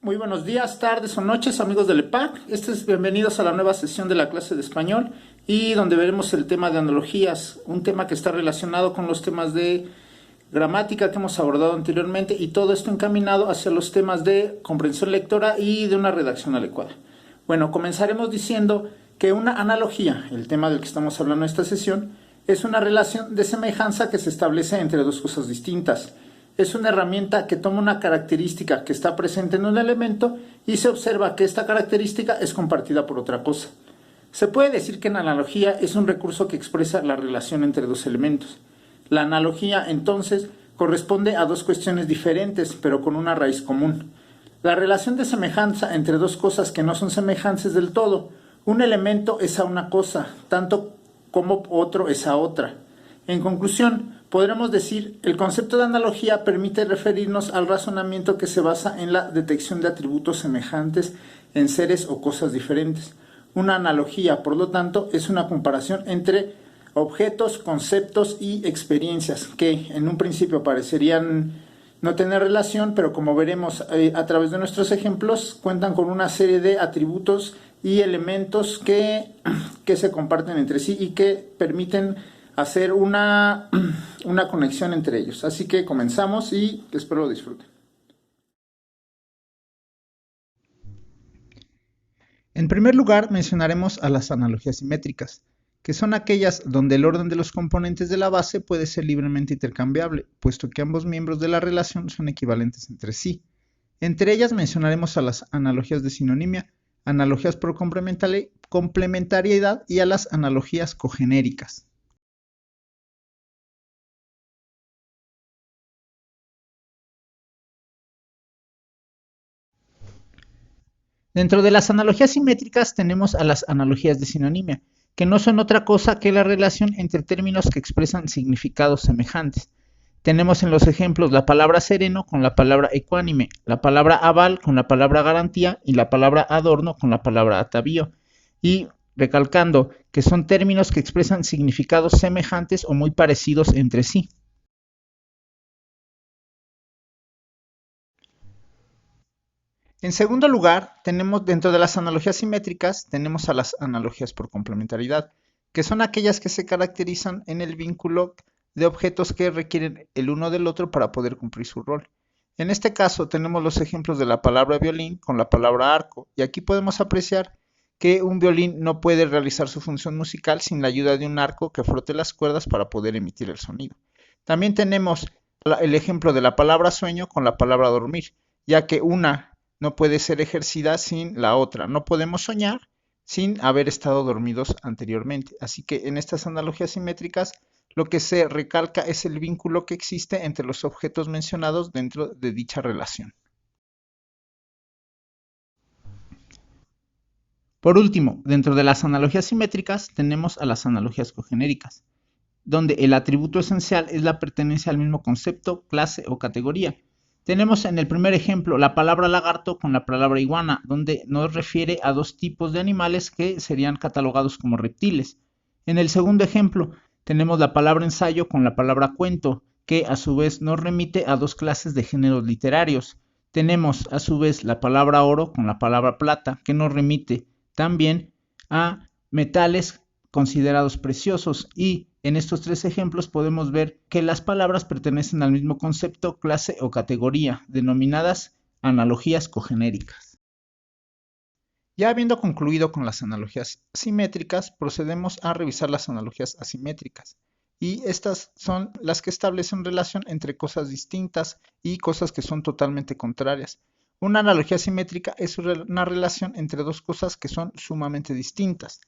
Muy buenos días, tardes o noches, amigos del EPAC. Bienvenidos a la nueva sesión de la clase de español y donde veremos el tema de analogías, un tema que está relacionado con los temas de gramática que hemos abordado anteriormente y todo esto encaminado hacia los temas de comprensión lectora y de una redacción adecuada. Bueno, comenzaremos diciendo que una analogía, el tema del que estamos hablando en esta sesión, es una relación de semejanza que se establece entre dos cosas distintas. Es una herramienta que toma una característica que está presente en un elemento y se observa que esta característica es compartida por otra cosa. Se puede decir que la analogía es un recurso que expresa la relación entre dos elementos. La analogía, entonces, corresponde a dos cuestiones diferentes, pero con una raíz común. La relación de semejanza entre dos cosas que no son semejantes del todo. Un elemento es a una cosa, tanto como otro es a otra. En conclusión, podremos decir, el concepto de analogía permite referirnos al razonamiento que se basa en la detección de atributos semejantes en seres o cosas diferentes. Una analogía, por lo tanto, es una comparación entre objetos, conceptos y experiencias que en un principio parecerían no tener relación, pero como veremos a través de nuestros ejemplos, cuentan con una serie de atributos y elementos que se comparten entre sí y que permiten hacer una conexión entre ellos. Así que comenzamos y espero lo disfruten. En primer lugar, mencionaremos a las analogías simétricas, que son aquellas donde el orden de los componentes de la base puede ser libremente intercambiable, puesto que ambos miembros de la relación son equivalentes entre sí. Entre ellas mencionaremos a las analogías de sinonimia, analogías por complementariedad y a las analogías cogenéricas. Dentro de las analogías simétricas tenemos a las analogías de sinonimia, que no son otra cosa que la relación entre términos que expresan significados semejantes. Tenemos en los ejemplos la palabra sereno con la palabra ecuánime, la palabra aval con la palabra garantía y la palabra adorno con la palabra atavío. Y recalcando que son términos que expresan significados semejantes o muy parecidos entre sí. En segundo lugar, tenemos dentro de las analogías simétricas, tenemos a las analogías por complementariedad, que son aquellas que se caracterizan en el vínculo de objetos que requieren el uno del otro para poder cumplir su rol. En este caso tenemos los ejemplos de la palabra violín con la palabra arco, y aquí podemos apreciar que un violín no puede realizar su función musical sin la ayuda de un arco que frote las cuerdas para poder emitir el sonido. También tenemos el ejemplo de la palabra sueño con la palabra dormir, ya que una no puede ser ejercida sin la otra. No podemos soñar sin haber estado dormidos anteriormente. Así que en estas analogías simétricas lo que se recalca es el vínculo que existe entre los objetos mencionados dentro de dicha relación. Por último, dentro de las analogías simétricas tenemos a las analogías cogenéricas, donde el atributo esencial es la pertenencia al mismo concepto, clase o categoría. Tenemos en el primer ejemplo la palabra lagarto con la palabra iguana, donde nos refiere a dos tipos de animales que serían catalogados como reptiles. En el segundo ejemplo tenemos la palabra ensayo con la palabra cuento, que a su vez nos remite a dos clases de géneros literarios. Tenemos a su vez la palabra oro con la palabra plata, que nos remite también a metales considerados preciosos, y en estos tres ejemplos podemos ver que las palabras pertenecen al mismo concepto, clase o categoría, denominadas analogías cogenéricas. Ya habiendo concluido con las analogías simétricas, procedemos a revisar las analogías asimétricas. Y estas son las que establecen relación entre cosas distintas y cosas que son totalmente contrarias. Una analogía simétrica es una relación entre dos cosas que son sumamente distintas.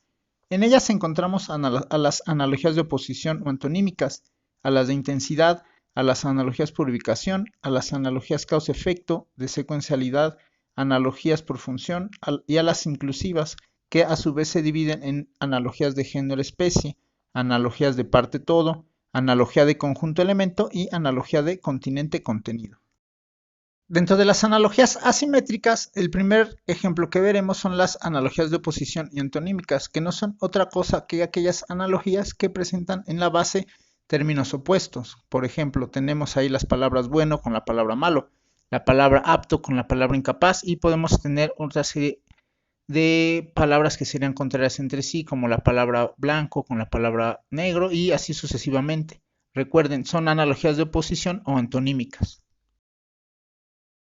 En ellas encontramos a las analogías de oposición o antonímicas, a las de intensidad, a las analogías por ubicación, a las analogías causa-efecto, de secuencialidad, analogías por función y a las inclusivas, que a su vez se dividen en analogías de género-especie, analogías de parte-todo, analogía de conjunto-elemento y analogía de continente-contenido. Dentro de las analogías asimétricas, el primer ejemplo que veremos son las analogías de oposición y antonímicas, que no son otra cosa que aquellas analogías que presentan en la base términos opuestos. Por ejemplo, tenemos ahí las palabras bueno con la palabra malo. la palabra apto con la palabra incapaz, y podemos tener otra serie de palabras que serían contrarias entre sí, como la palabra blanco con la palabra negro y así sucesivamente. Recuerden, son analogías de oposición o antonímicas.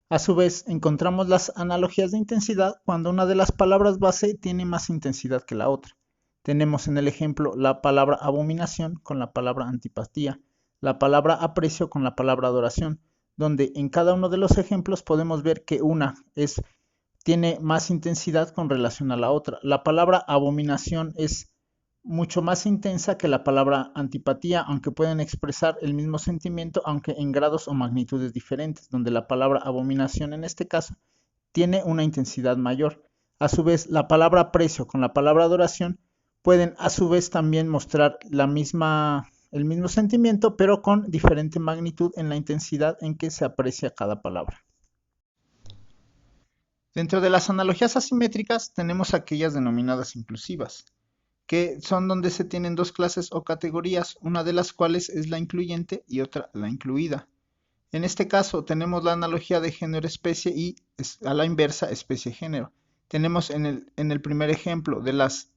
A su vez, encontramos las analogías de intensidad cuando una de las palabras base tiene más intensidad que la otra. Tenemos en el ejemplo la palabra abominación con la palabra antipatía, la palabra aprecio con la palabra adoración, donde en cada uno de los ejemplos podemos ver que una tiene más intensidad con relación a la otra. La palabra abominación es mucho más intensa que la palabra antipatía, aunque pueden expresar el mismo sentimiento, aunque en grados o magnitudes diferentes, donde la palabra abominación en este caso tiene una intensidad mayor. A su vez, la palabra aprecio con la palabra adoración pueden a su vez también mostrar el mismo sentimiento, pero con diferente magnitud en la intensidad en que se aprecia cada palabra. Dentro de las analogías asimétricas tenemos aquellas denominadas inclusivas, que son donde se tienen dos clases o categorías, una de las cuales es la incluyente y otra la incluida. En este caso tenemos la analogía de género-especie y a la inversa especie-género. Tenemos en el primer ejemplo de las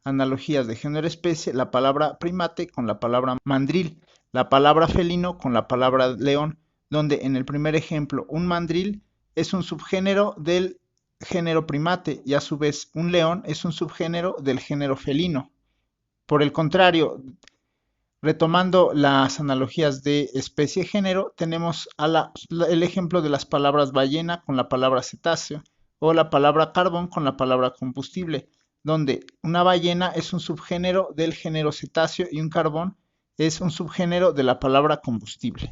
analogías de género-especie la palabra primate con la palabra mandril, la palabra felino con la palabra león, donde en el primer ejemplo un mandril es un subgénero del género primate y a su vez un león es un subgénero del género felino. Por el contrario, retomando las analogías de especie-género, tenemos el ejemplo de las palabras ballena con la palabra cetáceo o la palabra carbón con la palabra combustible, donde una ballena es un subgénero del género cetáceo y un carbón es un subgénero de la palabra combustible.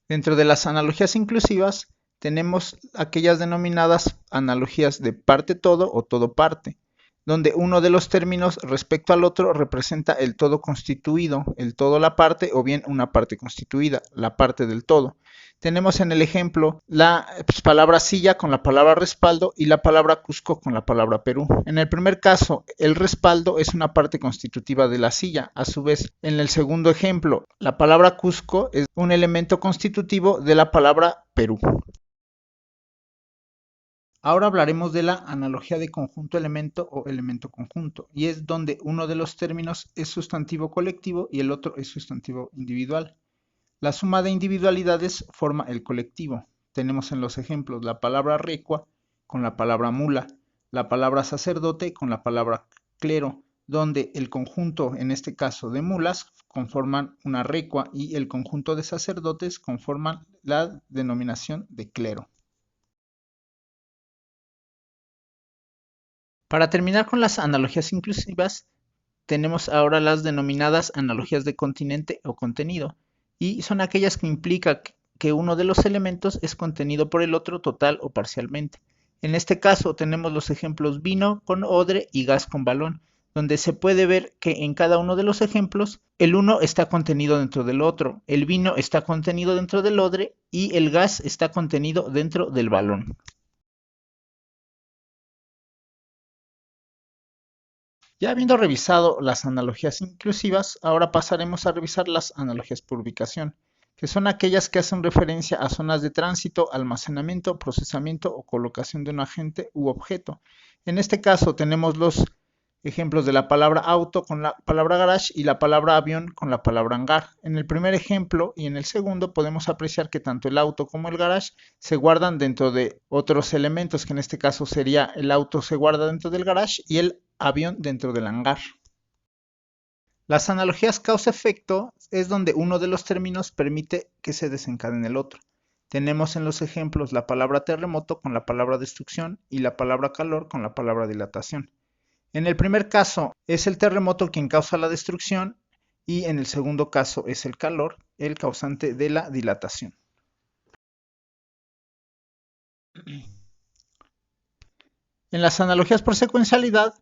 Dentro de las analogías inclusivas tenemos aquellas denominadas analogías de parte-todo o todo-parte, donde uno de los términos respecto al otro representa el todo constituido, el todo la parte o bien una parte constituida, la parte del todo. Tenemos en el ejemplo la palabra silla con la palabra respaldo y la palabra Cusco con la palabra Perú. En el primer caso, el respaldo es una parte constitutiva de la silla. A su vez, en el segundo ejemplo, la palabra Cusco es un elemento constitutivo de la palabra Perú. Ahora hablaremos de la analogía de conjunto-elemento o elemento-conjunto, y es donde uno de los términos es sustantivo colectivo y el otro es sustantivo individual. La suma de individualidades forma el colectivo. Tenemos en los ejemplos la palabra recua con la palabra mula, la palabra sacerdote con la palabra clero, donde el conjunto, en este caso de mulas, conforman una recua y el conjunto de sacerdotes conforman la denominación de clero. Para terminar con las analogías inclusivas, tenemos ahora las denominadas analogías de continente o contenido, y son aquellas que implican que uno de los elementos es contenido por el otro total o parcialmente. En este caso tenemos los ejemplos vino con odre y gas con balón, donde se puede ver que en cada uno de los ejemplos el uno está contenido dentro del otro, el vino está contenido dentro del odre y el gas está contenido dentro del balón. Ya habiendo revisado las analogías inclusivas, ahora pasaremos a revisar las analogías por ubicación, que son aquellas que hacen referencia a zonas de tránsito, almacenamiento, procesamiento o colocación de un agente u objeto. En este caso tenemos los ejemplos de la palabra auto con la palabra garage y la palabra avión con la palabra hangar. En el primer ejemplo y en el segundo podemos apreciar que tanto el auto como el garage se guardan dentro de otros elementos, que en este caso sería el auto se guarda dentro del garage y el avión dentro del hangar. Las analogías causa-efecto es donde uno de los términos permite que se desencadene el otro. Tenemos en los ejemplos la palabra terremoto con la palabra destrucción y la palabra calor con la palabra dilatación. En el primer caso es el terremoto quien causa la destrucción y en el segundo caso es el calor el causante de la dilatación. En las analogías por secuencialidad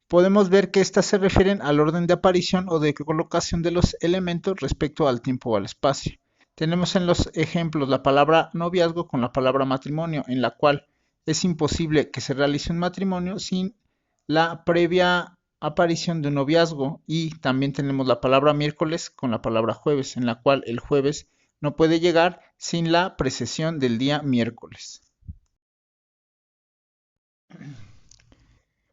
podemos ver que estas se refieren al orden de aparición o de colocación de los elementos respecto al tiempo o al espacio. Tenemos en los ejemplos la palabra noviazgo con la palabra matrimonio, en la cual es imposible que se realice un matrimonio sin la previa aparición de un noviazgo, y también tenemos la palabra miércoles con la palabra jueves, en la cual el jueves no puede llegar sin la precesión del día miércoles.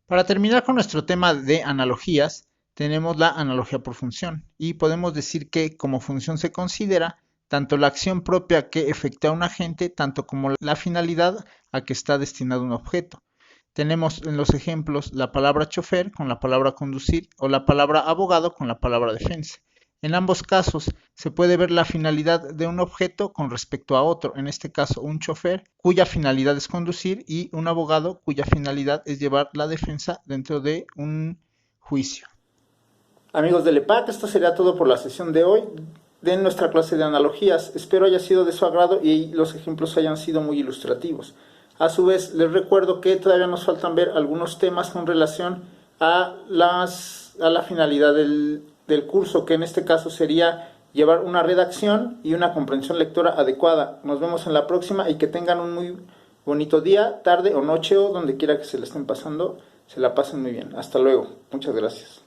Para terminar con nuestro tema de analogías, tenemos la analogía por función y podemos decir que como función se considera tanto la acción propia que efectúa un agente, tanto como la finalidad a que está destinado un objeto. Tenemos en los ejemplos la palabra chofer con la palabra conducir o la palabra abogado con la palabra defensa. En ambos casos se puede ver la finalidad de un objeto con respecto a otro, en este caso un chofer cuya finalidad es conducir y un abogado cuya finalidad es llevar la defensa dentro de un juicio. Amigos del EPAC, esto sería todo por la sesión de hoy de nuestra clase de analogías. Espero haya sido de su agrado y los ejemplos hayan sido muy ilustrativos. A su vez, les recuerdo que todavía nos faltan ver algunos temas con relación a la finalidad del curso, que en este caso sería llevar una redacción y una comprensión lectora adecuada. Nos vemos en la próxima y que tengan un muy bonito día, tarde o noche o donde quiera que se le estén pasando, se la pasen muy bien. Hasta luego. Muchas gracias.